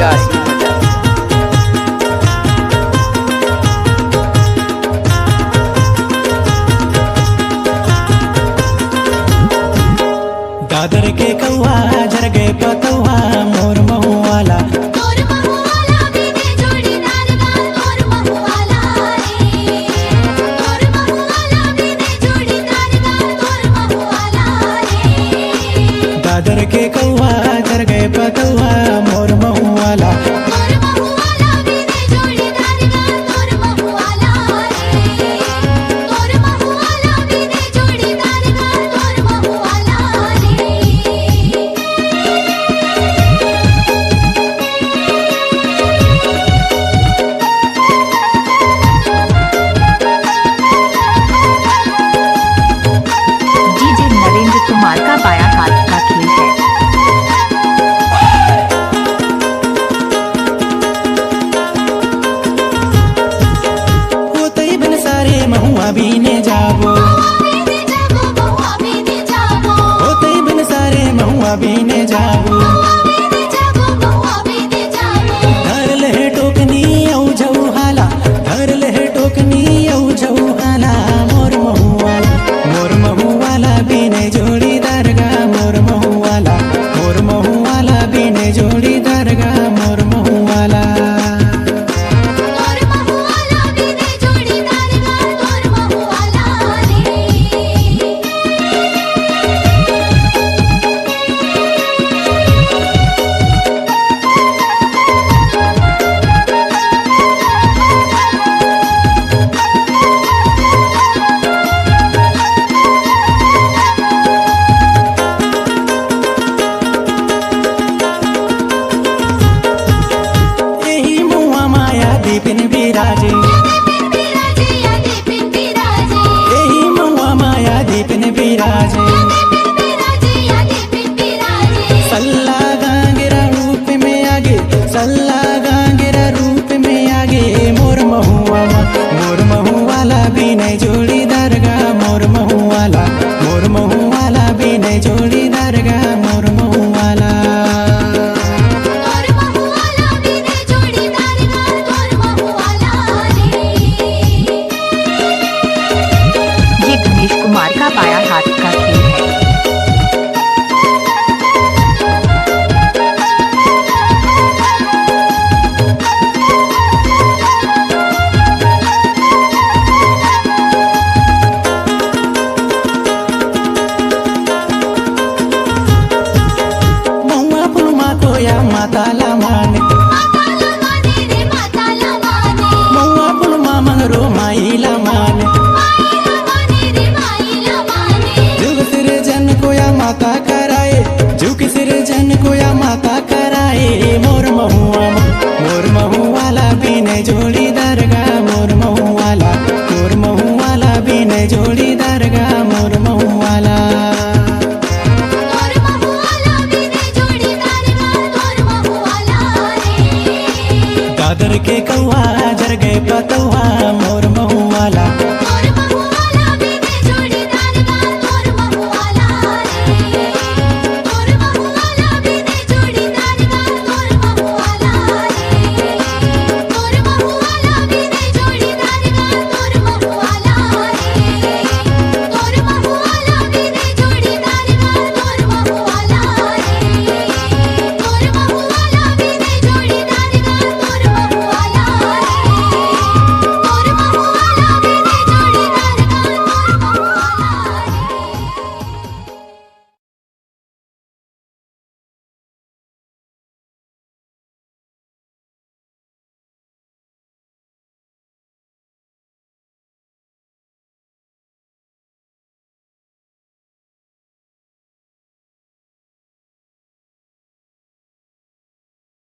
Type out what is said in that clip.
असली मजा। दादर के कौआ झर गए पतौआ मोर महुआला। मोर महुआला बिने जोड़ीदार गाल मोर महुआला रे। मोर महुआला बिने जोड़ीदार गाल मोर महुआला रे। दादर के कौआ झर गए पतौआ मोर महुआला। मोर महुआला बिने जोड़ीदार गाल मोर महुआला रे। मोर महुआला बिने जोड़ीदार गाल मोर महुआला रे। डीजे नरेंद्र कुमार का बायां हाथ का खेल है। होते बन सारे महुआ बीने जाबो। बीने जाबो बहुआ बीने जाबो। होते बन सारे महुआ बीने जाबो। बीने जाबो बहुआ बीने जाबो। धर लहे टोकनी औ झऊ हाला। धर लहे टोकनी औ झऊ हाला मोर महुआला। मोर महुआला बीने जोड़ीदार गा मोर महुआला। मोर महुआला बीने जोड़ीदार गा मोर महुआला। मोर महुआला बिने जोड़ीदार गाल मोर महुआला रे। एही मुआ माया दीपिन बिराजे। दीपिन बिराजे या दीपिन बिराजे। एही मुआ माया दीपिन बिराजे। दीपिन बिराजे या दीपिन बिराजे। सल्ला गांगेरा रूप में आगे। सल्ला गांगेरा रूप में आगे मोर महुआला। मोर महुआला बीने जोड़ीदार गा मोर महुआला। मोर महुआला बीने जोड़ीदार गा मोर महुआला। मोर महुआला बिने जोड़ीदार गाल मोर महुआला रे। ये गणेश कुमार का बायां हाथ का खेल है। महुआ फुलमा कोया माताला माने। माताला माने रे माताला माने। महुआ फुलमा मंगरो माईला माने। माईला माने रे माईला माने। जुग सिर जन कोया माता कराए। जुग सिर जन कोया माता कराए मोर महुआला। मोर महुआला बीने जोड़ीदार गा मोर महुआला। मोर महुआला बीने जोड़ीदार गा मोर महुआला। मोर महुआला बिने जोड़ीदार गाल मोर महुआला रे। दादर के कौआ झर गए पतौआ